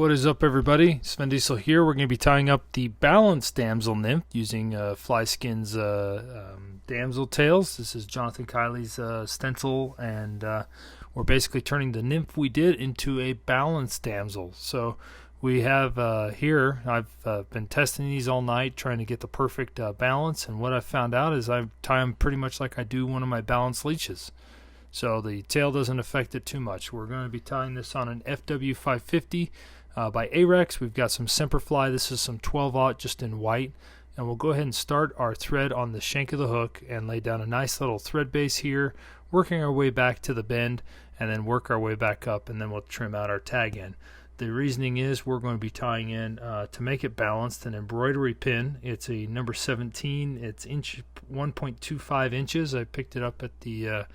What is up, everybody? Sven Diesel here. We're going to be tying up the balanced damsel nymph using Fly Skinz damsel tails. This is Jonathan Kiley's stencil, and we're basically turning the nymph we did into a balanced damsel. So we have here, I've been testing these all night, trying to get the perfect balance, and what I've found out is I tie them pretty much like I do one of my balanced leeches. So the tail doesn't affect it too much. We're going to be tying this on an FW 550 by Arex. We've got some Semperfli. This is some 12/0 just in white. And we'll go ahead and start our thread on the shank of the hook and lay down a nice little thread base here, working our way back to the bend, and then work our way back up, and then we'll trim out our tag end. The reasoning is we're going to be tying in, to make it balanced, an embroidery pin. It's a number 17. It's 1.25 inches. I picked it up at the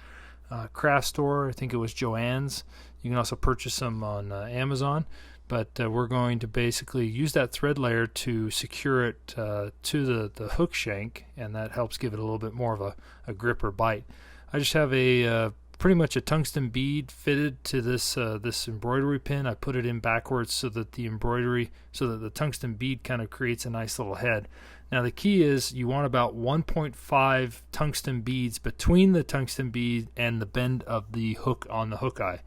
craft store. I think it was Joann's. You can also purchase them on Amazon, but we're going to basically use that thread layer to secure it to the hook shank, and that helps give it a little bit more of a grip or bite. I just have a pretty much a tungsten bead fitted to this this embroidery pin. I put it in backwards so that the tungsten bead kind of creates a nice little head. Now the key is you want about 1.5 tungsten beads between the tungsten bead and the bend of the hook on the hook eye.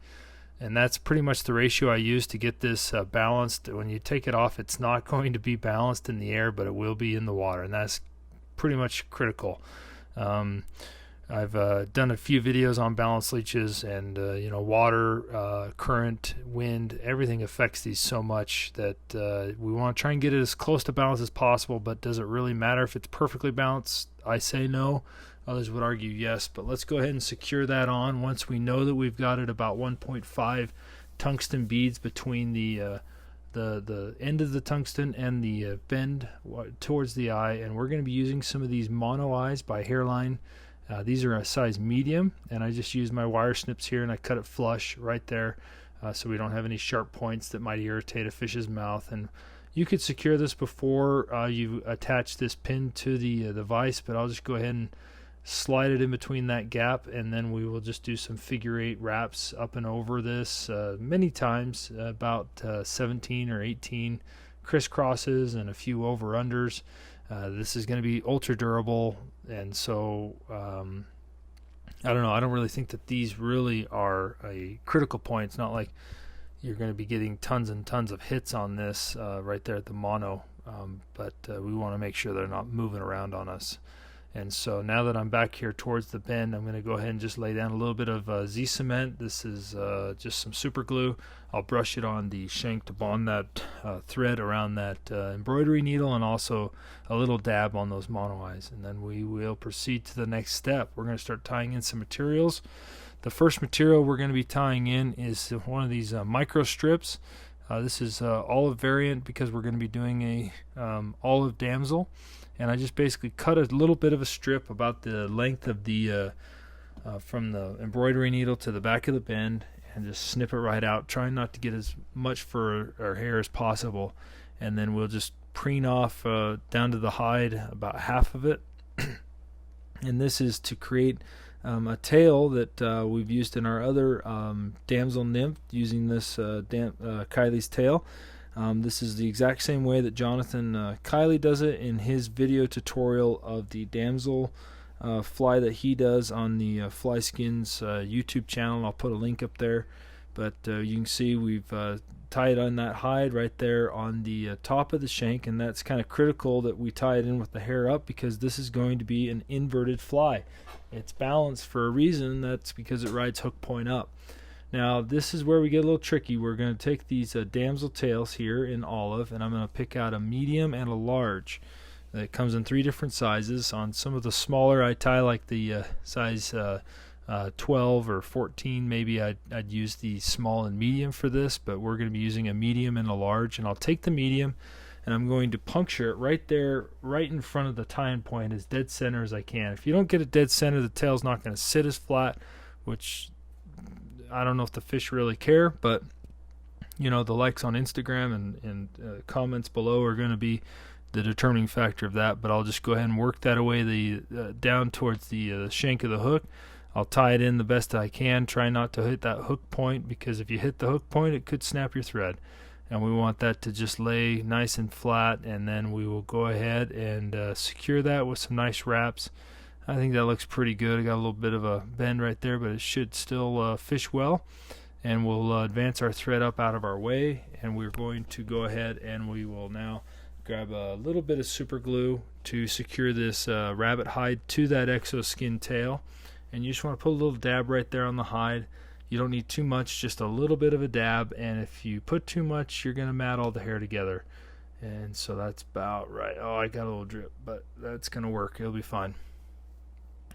And that's pretty much the ratio I use to get this balanced. When you take it off, it's not going to be balanced in the air, but it will be in the water, and that's pretty much critical. I've done a few videos on balanced leeches, and water, current, wind, everything affects these so much that we want to try and get it as close to balance as possible. But does it really matter if it's perfectly balanced? I say no. Others would argue yes. But let's go ahead and secure that on. Once we know that we've got it about 1.5 tungsten beads between the end of the tungsten and the bend towards the eye, and we're going to be using some of these mono eyes by Hairline. These are a size medium, and I just use my wire snips here and I cut it flush right there so we don't have any sharp points that might irritate a fish's mouth. And you could secure this before you attach this pin to the vise, but I'll just go ahead and slide it in between that gap, and then we will just do some figure 8 wraps up and over this many times, about 17 or 18 crisscrosses and a few over-unders. This is going to be ultra durable, and so I don't know. I don't really think that these really are a critical point. It's not like you're going to be getting tons and tons of hits on this right there at the mono, but we want to make sure they're not moving around on us. And so now that I'm back here towards the bend, I'm going to go ahead and just lay down a little bit of Z-cement. This is just some super glue. I'll brush it on the shank to bond that thread around that embroidery needle, and also a little dab on those mono eyes. And then we will proceed to the next step. We're going to start tying in some materials. The first material we're going to be tying in is one of these micro strips. This is olive variant because we're going to be doing a olive damsel. And I just basically cut a little bit of a strip about the length of the from the embroidery needle to the back of the bend, and just snip it right out, trying not to get as much for our hair as possible. And then we'll just preen off down to the hide about half of it. And this is to create a tail that we've used in our other damsel nymph, using this Kiley's tail. This is the exact same way that Jonathan Kiley does it in his video tutorial of the damsel fly that he does on the Fly Skinz YouTube channel. I'll put a link up there. But you can see we've tied on that hide right there on the top of the shank, and that's kind of critical that we tie it in with the hair up, because this is going to be an inverted fly. It's balanced for a reason. That's because it rides hook point up. Now this is where we get a little tricky. We're going to take these damsel tails here in olive, and I'm going to pick out a medium and a large. It comes in 3 different sizes. On some of the smaller, I tie like the size 12 or 14. Maybe I'd use the small and medium for this, but we're going to be using a medium and a large. And I'll take the medium, and I'm going to puncture it right there, right in front of the tying point, as dead center as I can. If you don't get it dead center, the tail's not going to sit as flat, which I don't know if the fish really care, but the likes on Instagram and comments below are going to be the determining factor of that. But I'll just go ahead and work that away down towards the shank of the hook. I'll tie it in the best I can. Try not to hit that hook point, because if you hit the hook point, it could snap your thread. and we want that to just lay nice and flat, and then we will go ahead and secure that with some nice wraps. I think that looks pretty good. I got a little bit of a bend right there, but it should still fish well. And we'll advance our thread up out of our way, and we're going to go ahead and we will now grab a little bit of super glue to secure this rabbit hide to that exoskin tail. And you just want to put a little dab right there on the hide. You don't need too much, just a little bit of a dab, and if you put too much, you're going to mat all the hair together. And so that's about right. Oh, I got a little drip, but that's going to work. It'll be fine.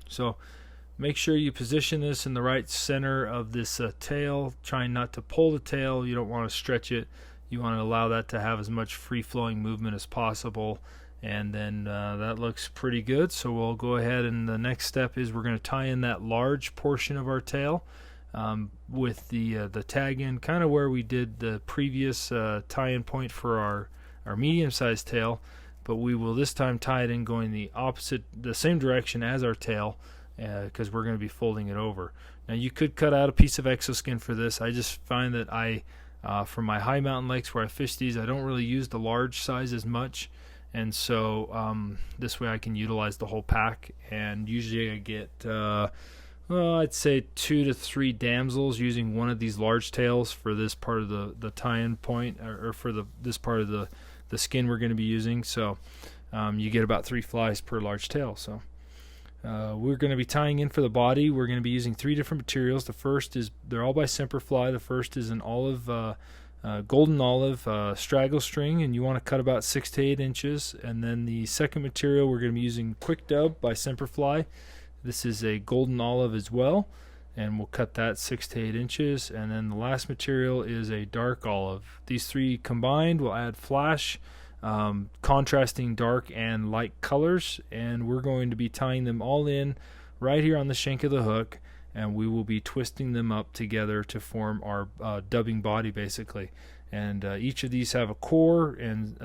So make sure you position this in the right center of this tail, trying not to pull the tail. You don't want to stretch it. You want to allow that to have as much free-flowing movement as possible. And then that looks pretty good. So we'll go ahead, and the next step is we're going to tie in that large portion of our tail with the tag end, kind of where we did the previous tie-in point for our medium-sized tail. But we will this time tie it in going the same direction as our tail, because we're going to be folding it over. Now you could cut out a piece of exoskin for this. I just find that for my high mountain lakes where I fish these, I don't really use the large size as much, and so this way I can utilize the whole pack. And usually I get I'd say 2 to 3 damsels using one of these large tails for this part of the tie-in point, or for this part of the skin we're going to be using. So you get about 3 flies per large tail. So we're going to be tying in for the body. We're going to be using 3 different materials. The first is, they're all by Semperfli. The first is an golden olive straggle string, and you want to cut about 6 to 8 inches. And then the second material, we're going to be using Quickdub by Semperfli. This is a golden olive as well, and we'll cut that 6 to 8 inches. And then the last material is a dark olive. These 3 combined will add flash, contrasting dark and light colors, and we're going to be tying them all in right here on the shank of the hook, and we will be twisting them up together to form our dubbing body, basically. And each of these have a core and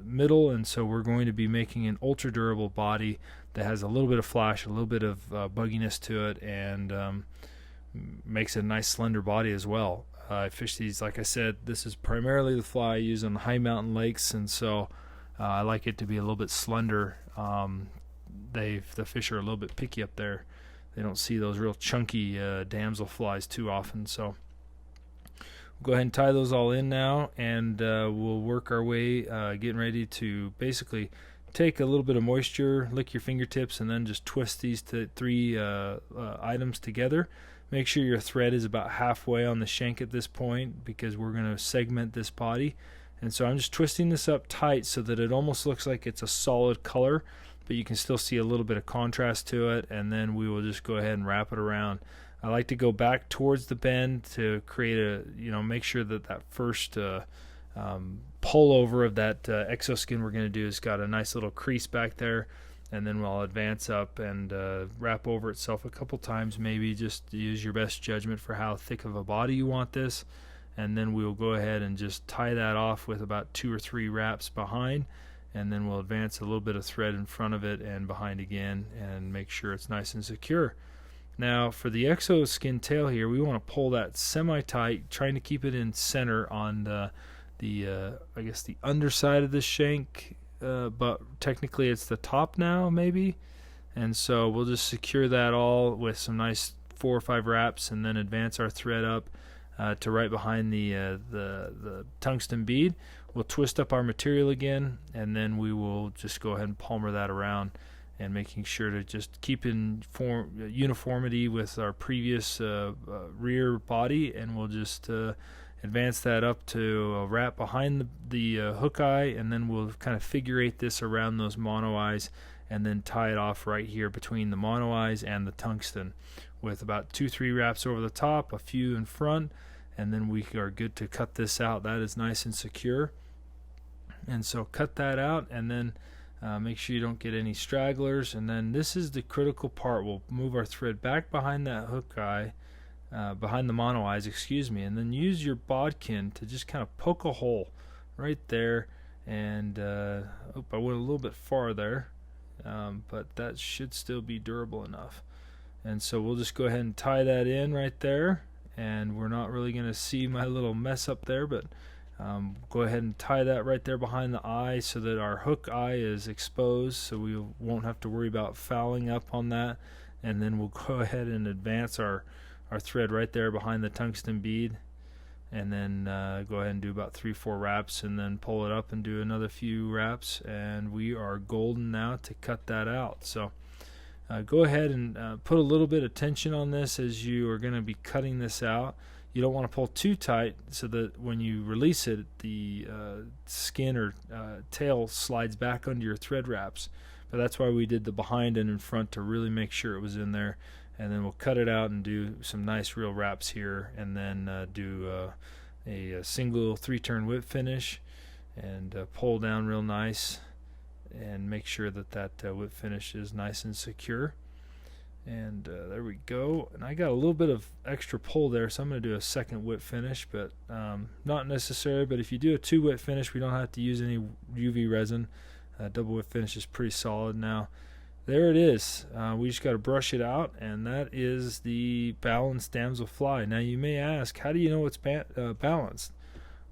middle, and so we're going to be making an ultra durable body that has a little bit of flash, a little bit of bugginess to it, and makes a nice slender body as well. I fish these, like I said, this is primarily the fly I use on high mountain lakes, and so I like it to be a little bit slender. The fish are a little bit picky up there. They don't see those real chunky damsel flies too often. So we'll go ahead and tie those all in now, and we'll work our way getting ready to basically take a little bit of moisture, lick your fingertips, and then just twist these 3 items together. Make sure your thread is about halfway on the shank at this point, because we're going to segment this body. And so I'm just twisting this up tight so that it almost looks like it's a solid color, but you can still see a little bit of contrast to it. And then we will just go ahead and wrap it around. I like to go back towards the bend to create make sure that first pull over of that exoskin we're going to do has got a nice little crease back there. And then we'll advance up and wrap over itself a couple times, maybe. Just use your best judgment for how thick of a body you want this. And then we'll go ahead and just tie that off with about 2 or 3 wraps behind, and then we'll advance a little bit of thread in front of it and behind again, and make sure it's nice and secure. Now for the exoskin tail here, we want to pull that semi-tight, trying to keep it in center on the I guess the underside of the shank. But technically it's the top now, maybe. And so we'll just secure that all with some nice 4 or 5 wraps, and then advance our thread up to right behind the tungsten bead. We'll twist up our material again, and then we will just go ahead and palmer that around, and making sure to just keep in uniformity with our previous rear body. And we'll just advance that up to a wrap behind the hook eye, and then we'll kind of figure eight this around those mono eyes, and then tie it off right here between the mono eyes and the tungsten with about 2-3 wraps over the top, a few in front, and then we are good to cut this out. That is nice and secure. And so cut that out, and then make sure you don't get any stragglers. And then this is the critical part. We'll move our thread back behind that hook eye, behind the mono eyes, and then use your bodkin to just kind of poke a hole right there. And I went a little bit far there, but that should still be durable enough. And so we'll just go ahead and tie that in right there, and we're not really going to see my little mess up there, but Go ahead and tie that right there behind the eye so that our hook eye is exposed, so we won't have to worry about fouling up on that. And then we'll go ahead and advance our thread right there behind the tungsten bead, and then go ahead and do about 3-4 wraps, and then pull it up and do another few wraps, and we are golden now to cut that out. So go ahead and put a little bit of tension on this as you are going to be cutting this out. You don't want to pull too tight so that when you release it, the skin or tail slides back under your thread wraps. But that's why we did the behind and in front, to really make sure it was in there. And then we'll cut it out and do some nice real wraps here, and then do a single 3-turn whip finish, and pull down real nice, and make sure that whip finish is nice and secure. And there we go. And I got a little bit of extra pull there, so I'm going to do a second whip finish, but not necessary. But if you do a 2 whip finish, we don't have to use any UV resin. Double whip finish is pretty solid now. There it is. We just got to brush it out, and that is the balanced damsel fly. Now you may ask, how do you know it's balanced?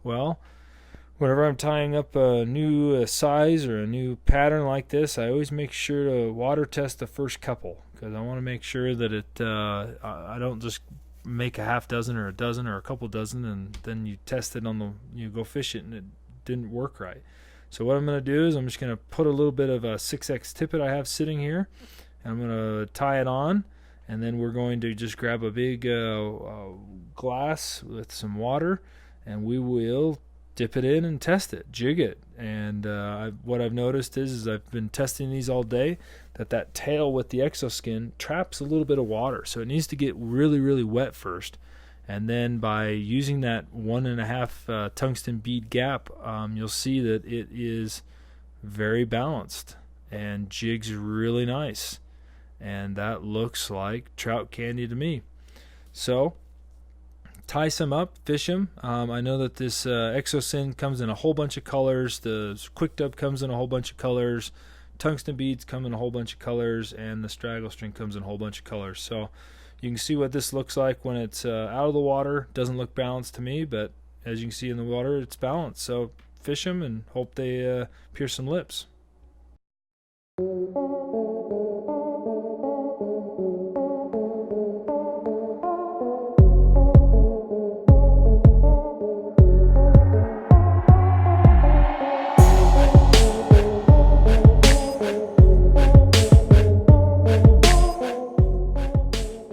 Well, whenever I'm tying up a new size or a new pattern like this, I always make sure to water test the first couple, because I want to make sure that I don't just make a half dozen or a dozen or a couple dozen, and then you test it on you go fish it and it didn't work right. So what I'm going to do is I'm just going to put a little bit of a 6X tippet I have sitting here, and I'm going to tie it on, and then we're going to just grab a big glass with some water, and we will dip it in and test it, jig it. And what I've noticed is I've been testing these all day, that tail with the exoskin traps a little bit of water, so it needs to get really, really wet first. And then by using that 1.5 tungsten bead gap, you'll see that it is very balanced and jigs really nice. And that looks like trout candy to me. So tie some up, fish them. I know that this exoskin comes in a whole bunch of colors. The Quickdub comes in a whole bunch of colors. Tungsten beads come in a whole bunch of colors, and the Straggle String comes in a whole bunch of colors. So you can see what this looks like when it's out of the water. Doesn't look balanced to me, but as you can see in the water, it's balanced. So fish them and hope they pierce some lips.